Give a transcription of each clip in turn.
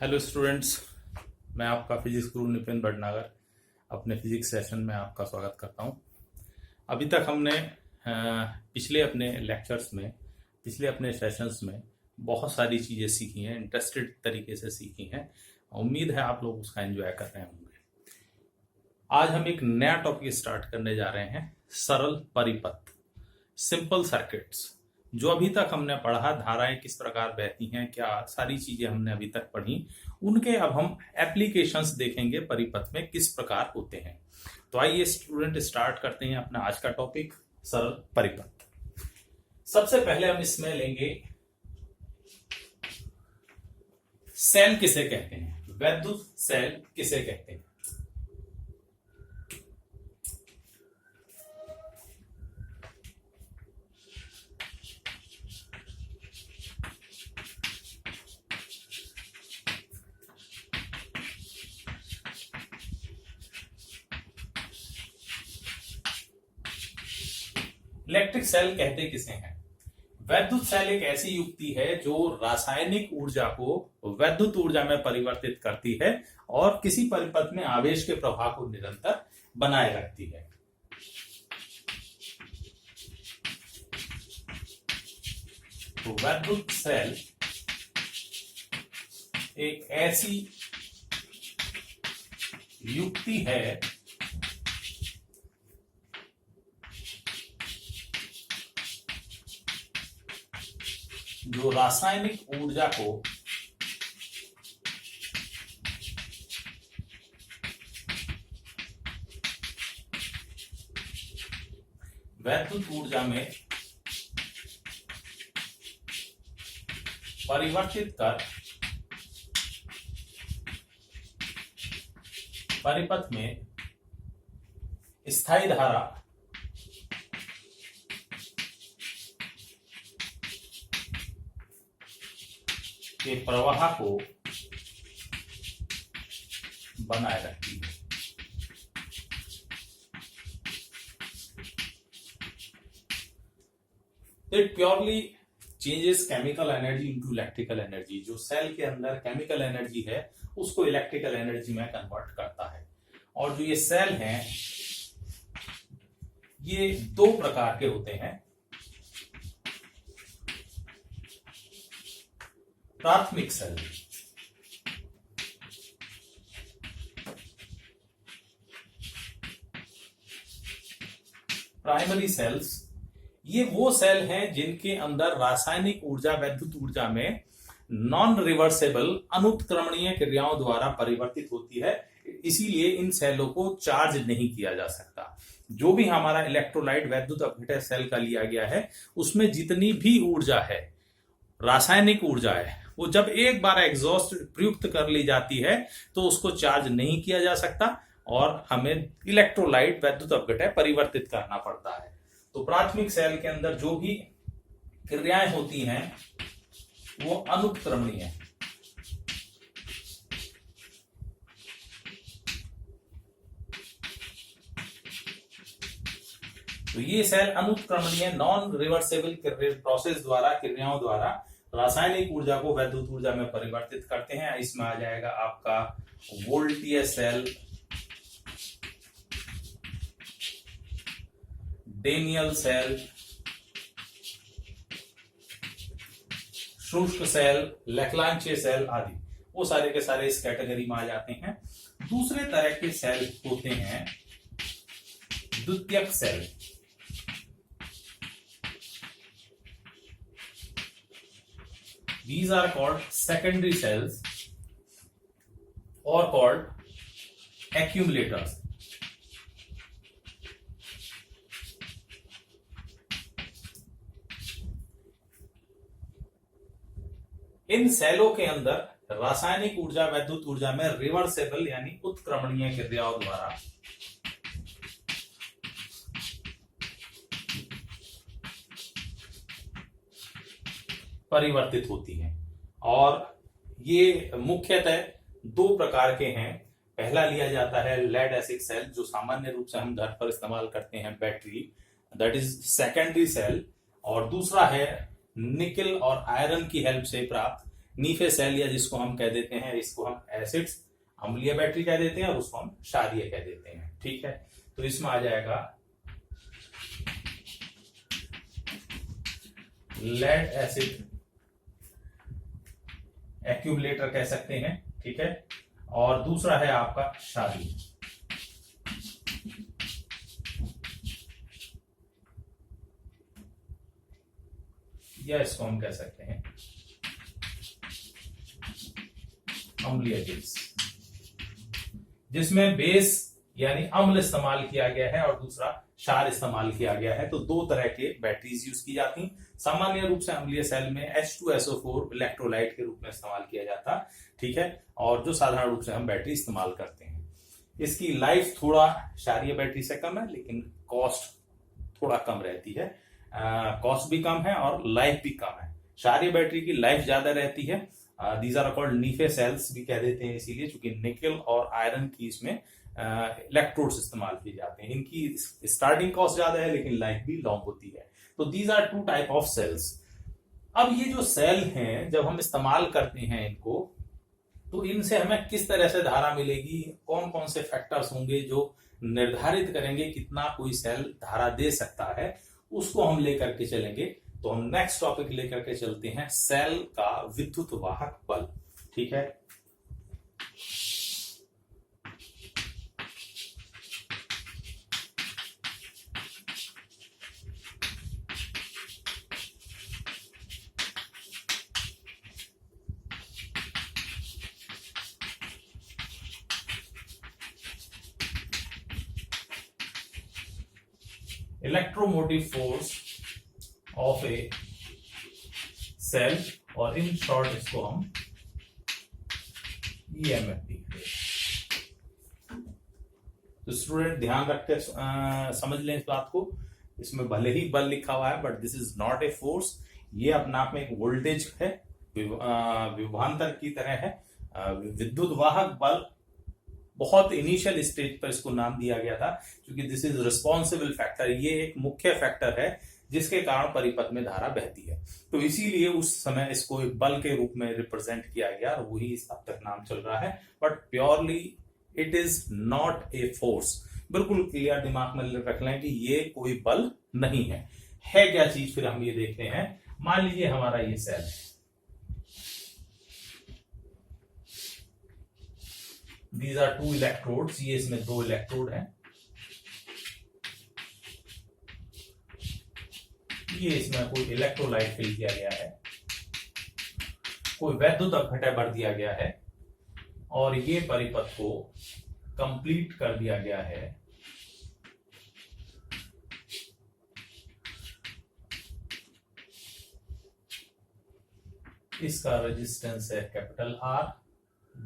Hello students, मैं आपका physics गुरु नितिन भटनागर अपने फिजिक्स सेशन में आपका स्वागत करता हूं। अभी तक हमने पिछले अपने सेशंस में बहुत सारी चीज़ें सीखी हैं, इंटरेस्टेड तरीके से सीखी हैं। उम्मीद है आप लोग उसका एंजॉय कर रहे होंगे। आज हम एक नया टॉपिक स्टार्ट करने जा रहे हैं, सरल परिपथ, सिंपल सर्किट्स। जो अभी तक हमने पढ़ा, धाराएं किस प्रकार बहती हैं, क्या सारी चीजें हमने अभी तक पढ़ी, उनके अब हम एप्लीकेशंस देखेंगे, परिपथ में किस प्रकार होते हैं। तो आइए स्टूडेंट स्टार्ट करते हैं अपना आज का टॉपिक, सरल परिपथ। सबसे पहले हम इसमें लेंगे सेल किसे कहते हैं, वैद्युत सेल किसे कहते हैं। इलेक्ट्रिक सेल कहते किसे हैं? वैद्युत सेल एक ऐसी युक्ति है जो रासायनिक ऊर्जा को वैद्युत ऊर्जा में परिवर्तित करती है और किसी परिपथ में आवेश के प्रवाह को निरंतर बनाए रखती है। तो वैद्युत सेल एक ऐसी युक्ति है जो रासायनिक ऊर्जा को वैद्युत ऊर्जा में परिवर्तित कर परिपथ में स्थायी धारा के प्रवाह को बनाए रखती है। It purely changes chemical energy into electrical energy. जो सेल के अंदर केमिकल एनर्जी है उसको इलेक्ट्रिकल एनर्जी में कन्वर्ट करता है। और जो ये सेल हैं ये दो प्रकार के होते हैं, प्राथमिक सेल, प्राइमरी सेल्स। ये वो सेल हैं जिनके अंदर रासायनिक ऊर्जा वैद्युत ऊर्जा में नॉन रिवर्सेबल अनुत्क्रमणीय क्रियाओं द्वारा परिवर्तित होती है, इसीलिए इन सेलों को चार्ज नहीं किया जा सकता। जो भी हमारा इलेक्ट्रोलाइट वैद्युत अपघटन सेल का लिया गया है उसमें जितनी भी ऊर्जा है, रासायनिक ऊर्जा है, वो जब एक बार एग्जॉस्ट प्रयुक्त कर ली जाती है तो उसको चार्ज नहीं किया जा सकता और हमें इलेक्ट्रोलाइट वैद्युत अपघटन परिवर्तित करना पड़ता है। तो प्राथमिक सेल के अंदर जो भी क्रियाएं होती हैं वो अनुत्क्रमणीय है। तो ये सेल अनुत्क्रमणीय नॉन रिवर्सेबल प्रोसेस द्वारा, क्रियाओं द्वारा रासायनिक ऊर्जा को वैद्युत ऊर्जा में परिवर्तित करते हैं। इसमें आ जाएगा आपका वोल्टीय सेल, डेनियल सेल, शुष्क सेल, लेक्लांचे सेल आदि, वो सारे के सारे इस कैटेगरी में आ जाते हैं। दूसरे तरह के सेल होते हैं द्वितीयक cell. These are called secondary cells or called accumulators. इन सेलों के अंदर रासायनिक ऊर्जा वैद्युत ऊर्जा में रिवर्सेबल यानी उत्क्रमणीय क्रियाओं द्वारा परिवर्तित होती हैं। और ये मुख्यतः दो प्रकार के हैं। पहला लिया जाता है लेड एसिड सेल, जो सामान्य रूप से हम घर पर इस्तेमाल करते हैं, battery, that is secondary cell. और दूसरा है निकेल और आयरन की हेल्प से प्राप्त नीफे सेल या जिसको हम कह देते हैं, इसको हम एसिड्स अम्लीय बैटरी कह देते हैं और उसको हम क्षारीय कह देते हैं। ठीक है, तो इसमें आ जाएगा लेड एसिड एक्यूमुलेटर कह सकते हैं। ठीक है, और दूसरा है आपका क्षारीय। या इसको हम कह सकते हैं अम्लीय बेस, जिसमें बेस यानी अम्ल इस्तेमाल किया गया है और दूसरा क्षार इस्तेमाल किया गया है। तो दो तरह के बैटरीज यूज की जाती। सामान्य रूप से अम्लीय सेल में H2SO4 इलेक्ट्रोलाइट के रूप में इस्तेमाल किया जाता। ठीक है, और जो साधारण रूप से हम बैटरी इस्तेमाल करते हैं, इसकी लाइफ थोड़ा क्षारीय बैटरी से कम है, लेकिन कॉस्ट थोड़ा कम रहती है। कॉस्ट भी कम है और लाइफ भी कम है। क्षारीय बैटरी की लाइफ ज्यादा रहती है। दीज आर कॉल्ड नीफे सेल्स भी कह देते हैं, इसीलिए क्योंकि निकल और आयरन की इसमें इलेक्ट्रोड्स इस्तेमाल किए जाते हैं। इनकी स्टार्टिंग कॉस्ट ज्यादा है लेकिन लाइफ भी लॉन्ग होती है। तो these are two type of cells. अब ये जो सेल हैं, जब हम इस्तेमाल करते हैं इनको, तो इनसे हमें किस तरह से धारा मिलेगी, कौन कौन से फैक्टर्स होंगे जो निर्धारित करेंगे कितना कोई सेल धारा दे सकता है, उसको हम लेकर के चलेंगे। तो हम नेक्स्ट टॉपिक लेकर के चलते हैं सेल का विद्युत वाहक बल। ठीक है, electromotive force of a cell, और इन शॉर्ट इसको हम EMF लिखते हैं। तो स्टूडेंट ध्यान रख के समझ लें इस बात को। इसमें भले ही बल लिखा हुआ है, but this is not a force. ये अपने आप में एक वोल्टेज है, विभवांतर की तरह है। विद्युत वाहक बल बहुत इनिशियल स्टेज पर इसको नाम दिया गया था, क्योंकि दिस इज रिस्पॉन्सिबल फैक्टर। ये एक मुख्य फैक्टर है जिसके कारण परिपथ में धारा बहती है। तो इसीलिए उस समय इसको एक बल के रूप में रिप्रेजेंट किया गया और वही अब तक नाम चल रहा है। But purely it is not a force. बिल्कुल क्लियर दिमाग में रख लें कि ये कोई बल नहीं है। क्या चीज, फिर हम ये देखते हैं। मान लीजिए हमारा ये सेल है, These are two electrodes। ये इसमें दो इलेक्ट्रोड हैं। ये इसमें कोई इलेक्ट्रोलाइट फिल किया गया है, कोई वैद्युत अपघटय भर दिया गया है, और ये परिपथ को कंप्लीट कर दिया गया है इसका रेजिस्टेंस है कैपिटल R।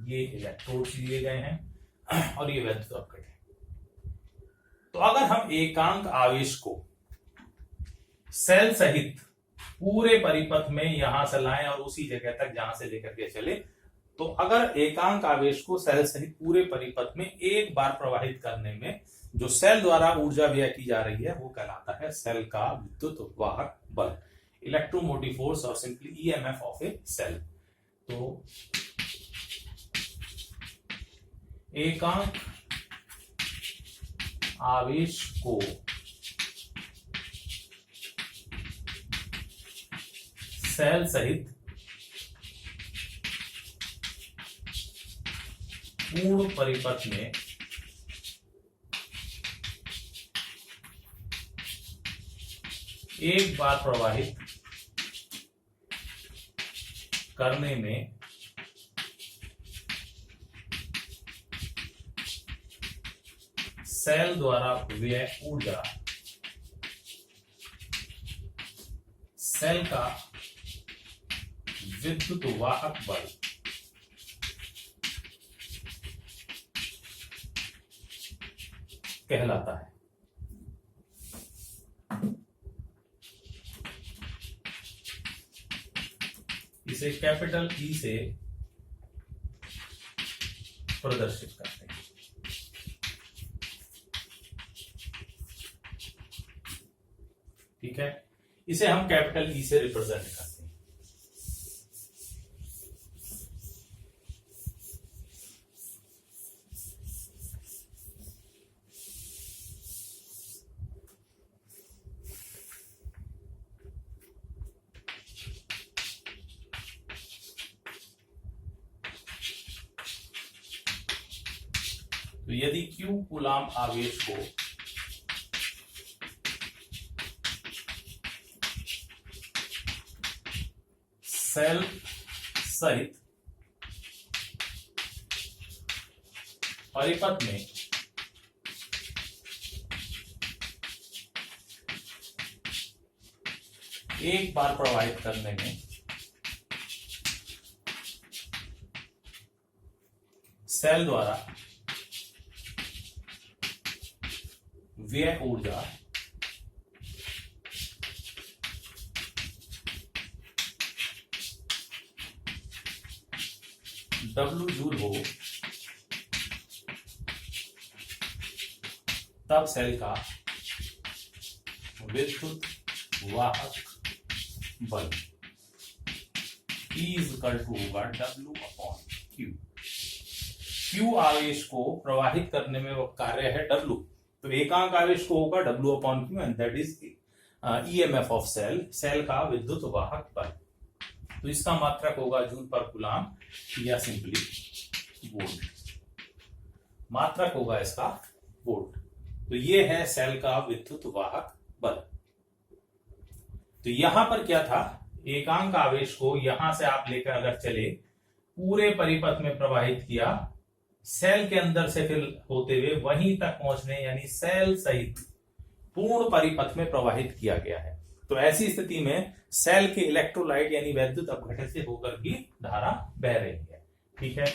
ये इलेक्ट्रोड्स लिए गए हैं और ये वैद्युत अपघटय है। तो अगर हम एकांक आवेश को सेल सहित पूरे परिपथ में यहां से लाएं और उसी जगह तक जहां से लेकर के चले, तो अगर एकांक आवेश को सेल सहित पूरे परिपथ में एक बार प्रवाहित करने में जो सेल द्वारा ऊर्जा व्यय की जा रही है, वो कहलाता है सेल का विद्युत वाहक बल, इलेक्ट्रोमोटिव फोर्स और simply EMF of a cell. तो एकांक आवेश को सेल सहित पूर्ण परिपथ में एक बार प्रवाहित करने में सेल द्वारा व्यय ऊर्जा सेल का विद्युत वाहक बल कहलाता है। इसे कैपिटल E से प्रदर्शित करते हैं। ठीक है, इसे हम कैपिटल E से रिप्रेजेंट करते हैं। तो यदि Q कूलाम आवेश को सेल सहित परिपथ में एक बार प्रवाहित करने में सेल द्वारा व्यय ऊर्जा W जूल हो, तब सेल का विद्युत वाहक बल E होगा W/Q। Q आवेश को प्रवाहित करने में वो कार्य है W, तो एकांक आवेश को होगा W/Q and that is EMF of cell, cell का विद्युत वाहक बल। तो इसका मात्रक होगा जूल पर कूलाम या सिंपली वोल्ट। मात्रक होगा इसका वोल्ट। तो ये है सेल का विद्युत वाहक बल। तो यहां पर क्या था, एकांक आवेश को यहां से आप लेकर अगर चले पूरे परिपथ में प्रवाहित किया, सेल के अंदर से फिर होते हुए वहीं तक पहुंचने यानी सेल सहित पूर्ण परिपथ में प्रवाहित किया गया है। तो ऐसी स्थिति में सेल के इलेक्ट्रोलाइट यानी वैद्युत अपघटन से होकर भी धारा बह रही है। ठीक है।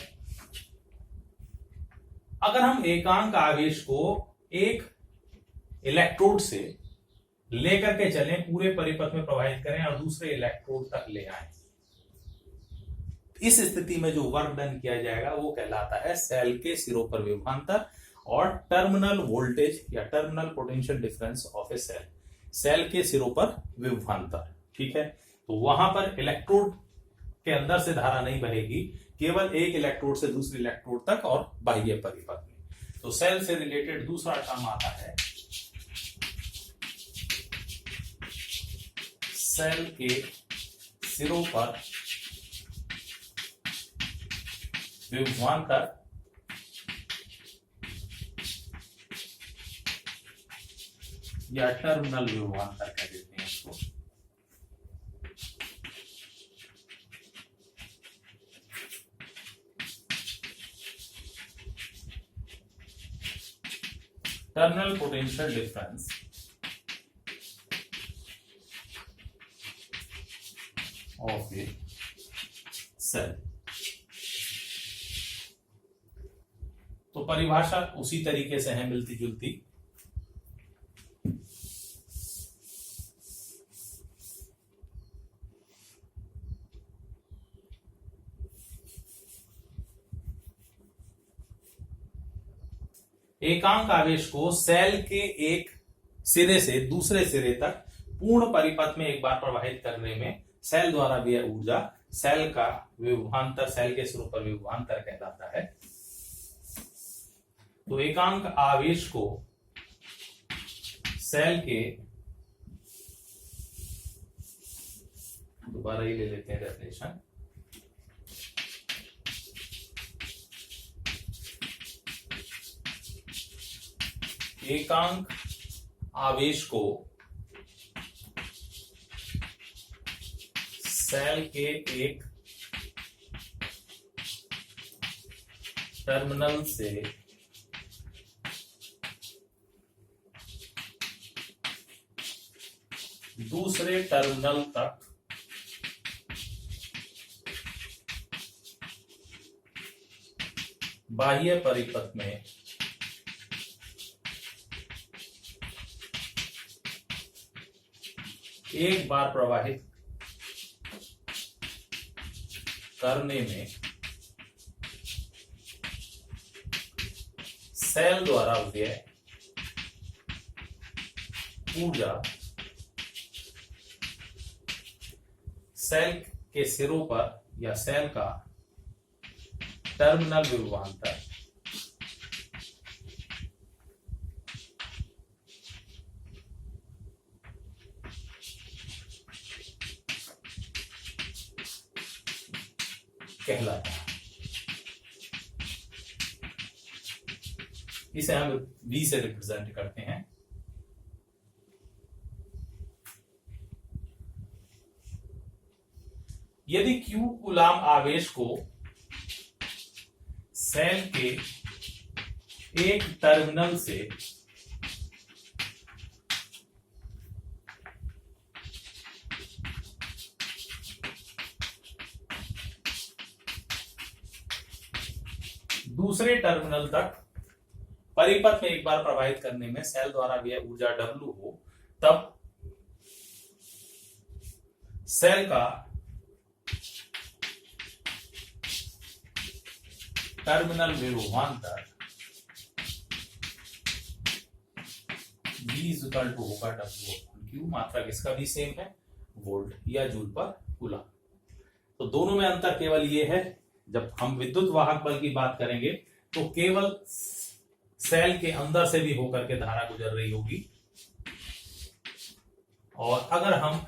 अगर हम एकांक आवेश को एक इलेक्ट्रोड से लेकर के चलें, पूरे परिपथ में प्रवाहित करें और दूसरे इलेक्ट्रोड तक ले आए, इस स्थिति में जो वर्क डन किया जाएगा वो कहलाता है सेल के सिरों पर विभवांतर और टर्मिनल वोल्टेज या terminal potential difference of a cell, cell के सिरों पर विभवांतर। ठीक है। तो वहां पर इलेक्ट्रोड के अंदर से धारा नहीं बहेगी, केवल एक इलेक्ट्रोड से दूसरे इलेक्ट्रोड तक और बाह्य परिपथ में। तो सेल से रिलेटेड दूसरा टर्म आता है सेल के सिरों पर विभवांतर या टर्मिनल विभवांतर कह देते हैं इसको। Terminal potential difference of a cell. तो परिभाषा उसी तरीके से है, मिलती जुलती। एकांक आवेश को सेल के एक सिरे से दूसरे सिरे तक पूर्ण परिपथ में एक बार प्रवाहित करने में सेल द्वारा व्यय ऊर्जा सेल का विभवांतर, सेल के सिरों पर विभवांतर कहलाता है। तो एकांक आवेश को सेल के, दोबारा ही ले लेते हैं डेफिनेशन, एकांक आवेश को सेल के एक टर्मिनल से दूसरे टर्मिनल तक बाह्य परिपथ में एक बार प्रवाहित करने में सेल द्वारा व्यय ऊर्जा सेल के सिरों पर या सेल का टर्मिनल विभवांतर कहलाता है। इसे हम V से रिप्रेजेंट करते हैं। यदि Q कूलाम आवेश को सेल के एक टर्मिनल से दूसरे टर्मिनल तक परिपथ में एक बार प्रवाहित करने में सेल द्वारा व्यय ऊर्जा W हो, तब सेल का टर्मिनल विभवांतर V होगा W/Q, मात्रा किसका भी सेम है, वोल्ट या जूल पर कूलम। तो दोनों में अंतर केवल ये है, जब हम विद्युत वाहक बल की बात करेंगे तो केवल सेल के अंदर से भी होकर के धारा गुजर रही होगी, और अगर हम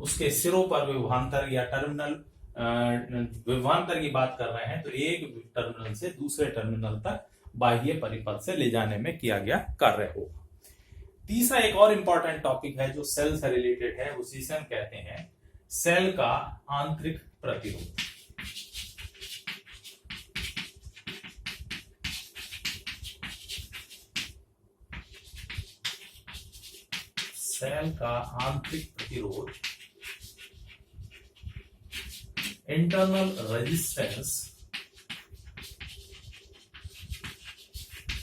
उसके सिरों पर विभवांतर या टर्मिनल विभवांतर की बात कर रहे हैं तो एक टर्मिनल से दूसरे टर्मिनल तक बाह्य परिपथ से ले जाने में किया गया कार्य होगा। तीसरा एक और इंपॉर्टेंट टॉपिक है जो सेल से रिलेटेड है, उसी से हम कहते हैं सेल का आंतरिक प्रतिरोध। सेल का आंतरिक प्रतिरोध, internal resistance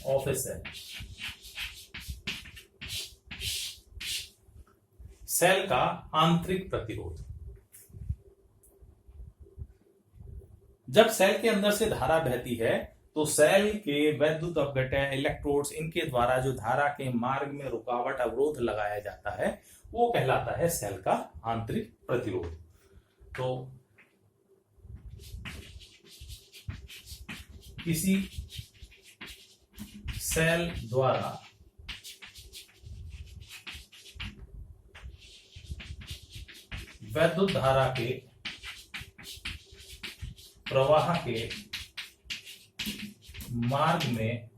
of a cell. Cell का आंतरिक प्रतिरोध, जब सेल के अंदर से धारा बहती है तो सेल के वैद्युत अपघटय, इलेक्ट्रोड्स, इनके द्वारा जो धारा के मार्ग में रुकावट, अवरोध लगाया जाता है वो कहलाता है सेल का आंतरिक प्रतिरोध। तो किसी सेल द्वारा वैद्युत धारा के प्रवाह के मार्ग में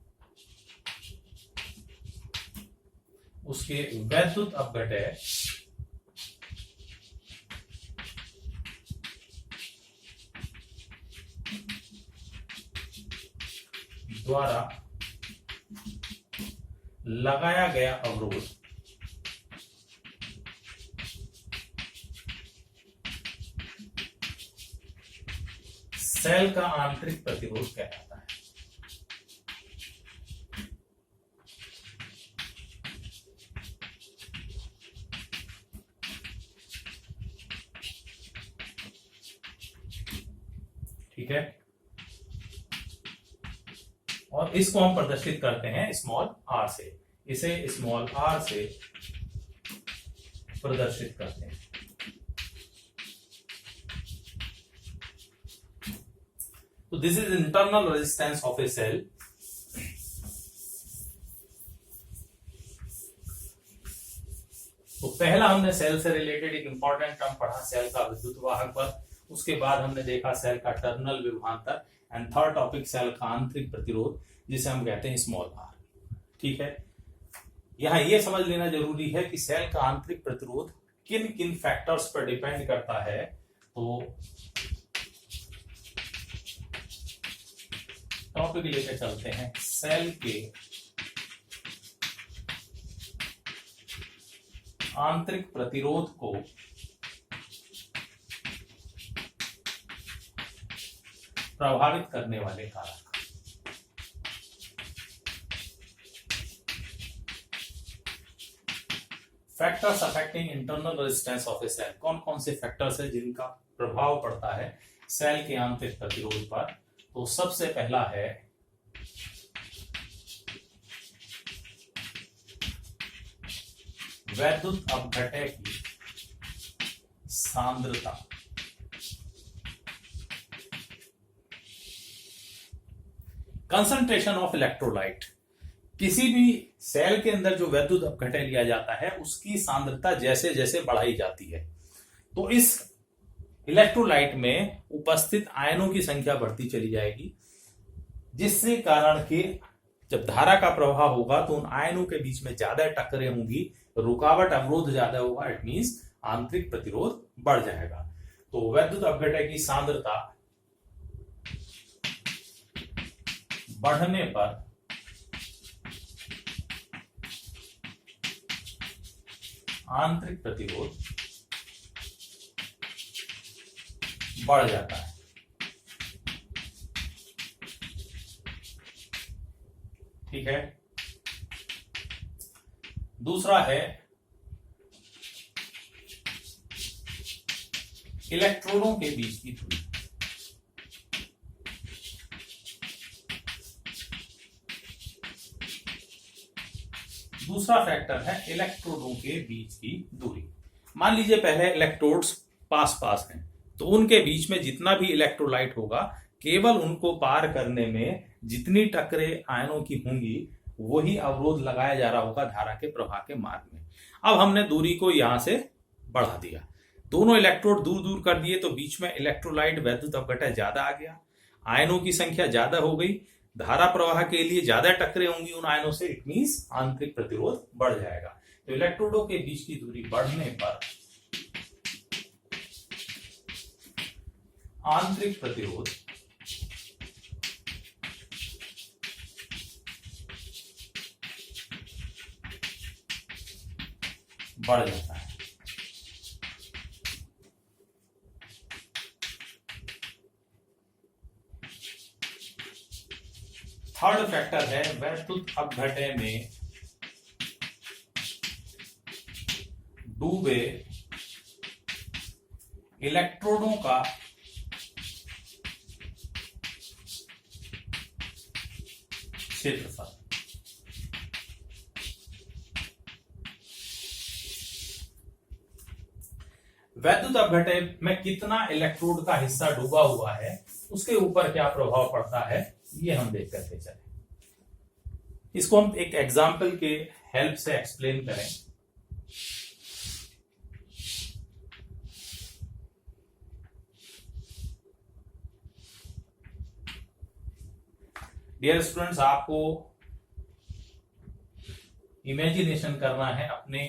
उसके वैद्युत अपघटय द्वारा लगाया गया अवरोध सेल का आंतरिक प्रतिरोध कहलाता है। ठीक है, और इसको हम प्रदर्शित करते हैं स्मॉल r से, इसे स्मॉल r से प्रदर्शित करते हैं। तो this is internal resistance of a cell. तो पहला हमने सेल से रिलेटेड एक इंपॉर्टेंट टर्म पढ़ा, सेल का विद्युत वाहक बल। उसके बाद हमने देखा सेल का टर्मिनल विभवांतर, एंड थर्ड टॉपिक सेल का आंतरिक प्रतिरोध, जिसे हम कहते हैं स्मॉल r। ठीक है, यहां यह समझ लेना जरूरी है कि सेल का आंतरिक प्रतिरोध किन किन फैक्टर्स पर डिपेंड करता है। तो टॉपिक लेकर चलते हैं, सेल के आंतरिक प्रतिरोध को प्रभावित करने वाले कारक। Factors affecting internal resistance of a cell, कौन कौन से फैक्टर्स है जिनका प्रभाव पड़ता है सेल के आंतरिक प्रतिरोध पर। तो सबसे पहला है वैद्युत अपघटय की सांद्रता। कंसंट्रेशन ऑफ इलेक्ट्रोलाइट, किसी भी सेल के अंदर जो वैद्युत अपघटय लिया जाता है उसकी सांद्रता जैसे जैसे बढ़ाई जाती है तो इस इलेक्ट्रोलाइट में उपस्थित आयनों की संख्या बढ़ती चली जाएगी, जिससे कारण के जब धारा का प्रवाह होगा तो उन आयनों के बीच में ज्यादा टक्करें होंगी, रुकावट अवरोध ज्यादा होगा, इट मींस आंतरिक प्रतिरोध बढ़ जाएगा। तो वैद्युत अपघटन की सांद्रता बढ़ने पर आंतरिक प्रतिरोध बढ़ जाता है। ठीक है। दूसरा है इलेक्ट्रोडों के बीच की दूरी। दूसरा फैक्टर है इलेक्ट्रोडों के बीच की दूरी। मान लीजिए पहले इलेक्ट्रोड्स पास पास हैं, तो उनके बीच में जितना भी इलेक्ट्रोलाइट होगा, केवल उनको पार करने में जितनी टक्करें आयनों की होंगी वही अवरोध लगाया जा रहा होगा धारा के प्रवाह के मार्ग में। अब हमने दूरी को यहां से बढ़ा दिया, दोनों इलेक्ट्रोड दूर दूर कर दिए, तो बीच में इलेक्ट्रोलाइट वैद्युत अपघटन ज्यादा आ गया, आयनों की संख्या ज्यादा हो गई, धारा प्रवाह के लिए ज्यादा टक्करें होंगी उन आयनों से, इट मींस आंतरिक प्रतिरोध बढ़ जाएगा। तो इलेक्ट्रोडों के बीच की दूरी बढ़ने पर आंतरिक प्रतिरोध बढ़ जाता है। थर्ड फैक्टर है वैद्युत अपघटन में डूबे इलेक्ट्रोडों का क्षेत्रफल। वैद्युत अपघटन में कितना इलेक्ट्रोड का हिस्सा डूबा हुआ है उसके ऊपर क्या प्रभाव पड़ता है, ये हम देख करके चले। इसको हम एक एग्जाम्पल के हेल्प से एक्सप्लेन करें। डियर स्टूडेंट्स, आपको इमेजिनेशन करना है अपने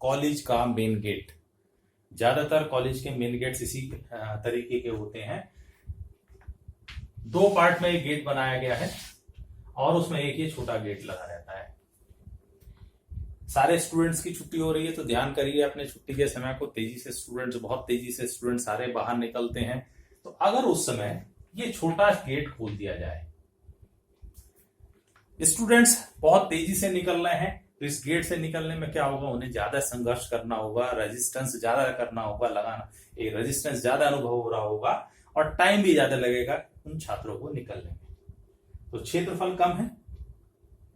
कॉलेज का मेन गेट। ज्यादातर कॉलेज के मेन गेट्स इसी तरीके के होते हैं। दो पार्ट में एक गेट बनाया गया है और उसमें एक ही छोटा गेट लगा रहता है। सारे स्टूडेंट्स की छुट्टी हो रही है, तो ध्यान करिए अपने छुट्टी के समय को। तेजी से स्टूडेंट्स, बहुत तेजी से स्टूडेंट्स सारे बाहर निकलते हैं। तो अगर उस समय ये छोटा गेट खोल दिया जाए, स्टूडेंट्स बहुत तेजी से निकल रहे हैं, तो इस गेट से निकलने में क्या होगा, उन्हें ज्यादा संघर्ष करना होगा, रेजिस्टेंस ज्यादा करना होगा, लगाना, एक रेजिस्टेंस ज्यादा अनुभव हो रहा होगा और टाइम भी ज्यादा लगेगा उन छात्रों को निकलने में। तो क्षेत्रफल कम है,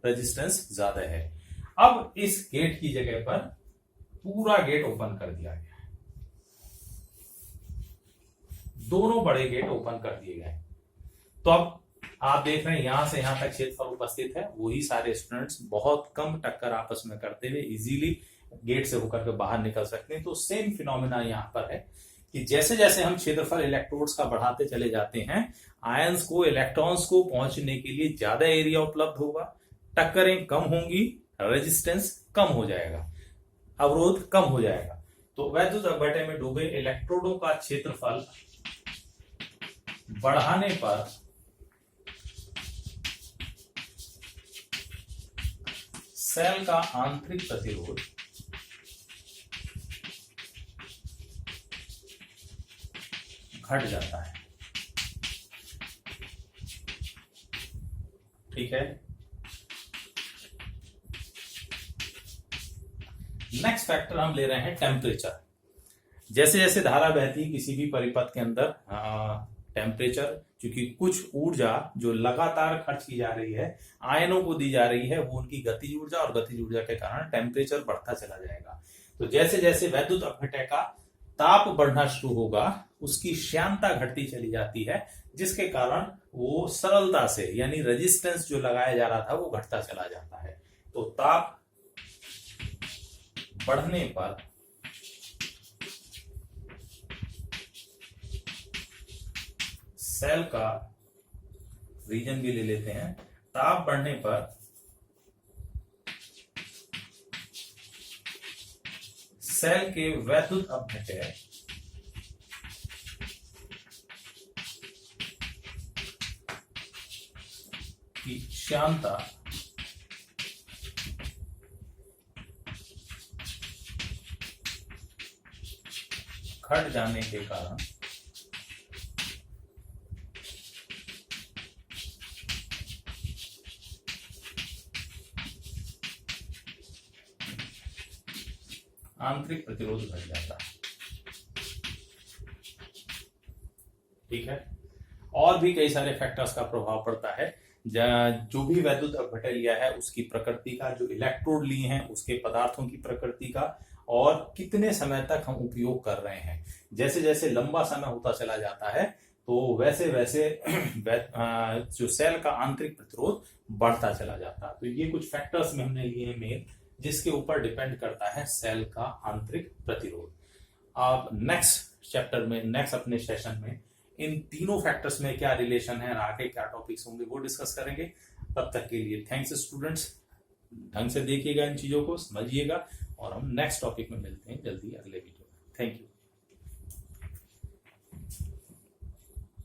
रेजिस्टेंस ज्यादा है। अब इस गेट की जगह पर पूरा गेट ओपन कर दिया गया है, दोनों बड़े गेट ओपन कर दिए गए। तो अब आप देख रहे हैं यहां से यहां तक क्षेत्रफल उपस्थित है, वही सारे स्टूडेंट्स बहुत कम टक्कर आपस में करते हुए इजीली गेट से होकर के बाहर निकल सकते हैं। तो सेम फिनोमिना यहां पर है कि जैसे जैसे हम क्षेत्रफल इलेक्ट्रोड्स का बढ़ाते चले जाते हैं, आयंस को, इलेक्ट्रॉन्स को पहुंचने के लिए ज्यादा एरिया उपलब्ध होगा, टक्करें कम होंगी, रेजिस्टेंस कम हो जाएगा, अवरोध कम हो जाएगा। तो वैद्युत अपघटन में डूबे इलेक्ट्रोडों का क्षेत्रफल बढ़ाने पर सेल का आंतरिक प्रतिरोध घट जाता है। ठीक है। नेक्स्ट फैक्टर हम ले रहे हैं टेम्परेचर। जैसे जैसे धारा बहती है किसी भी परिपथ के अंदर, टेम्परेचर, क्योंकि कुछ ऊर्जा जो लगातार खर्च की जा रही है, आयनों को दी जा रही है, वो उनकी गतिज ऊर्जा, और गतिज ऊर्जा के कारण टेम्परेचर बढ़ता चला जाएगा। तो जैसे जैसे वैद्युत अपघटन का ताप बढ़ना शुरू होगा, उसकी श्यानता घटती चली जाती है, जिसके कारण वो सरलता से, यानी रेजिस्टेंस जो लगाया जा रहा था वो घटता चला जाता है। तो ताप बढ़ने पर सेल का रीजन भी ले लेते हैं। ताप बढ़ने पर सेल के वैद्युत अपघटय की श्यानता घट जाने के कारण आंतरिक प्रतिरोध घट जाता है। ठीक है, और भी कई सारे फैक्टर्स का प्रभाव पड़ता है। जो भी वैद्युत अपघटय लिया है उसकी प्रकृति का, जो इलेक्ट्रोड लिए हैं उसके पदार्थों की प्रकृति का, और कितने समय तक हम उपयोग कर रहे हैं। जैसे जैसे लंबा समय होता चला जाता है तो वैसे वैसे जो सेल का आंतरिक प्रतिरोध बढ़ता चला जाता है। तो ये कुछ फैक्टर्स में हमने लिए हैं मेन, जिसके ऊपर डिपेंड करता है सेल का आंतरिक प्रतिरोध। अब नेक्स्ट चैप्टर में, नेक्स्ट अपने सेशन में इन तीनों फैक्टर्स में क्या रिलेशन है, आगे क्या टॉपिक्स होंगे वो डिस्कस करेंगे। तब तक के लिए थैंक्स स्टूडेंट्स, ढंग से देखिएगा, इन चीजों को समझिएगा, और हम नेक्स्ट टॉपिक में मिलते हैं जल्दी अगले वीडियो में। Thank you.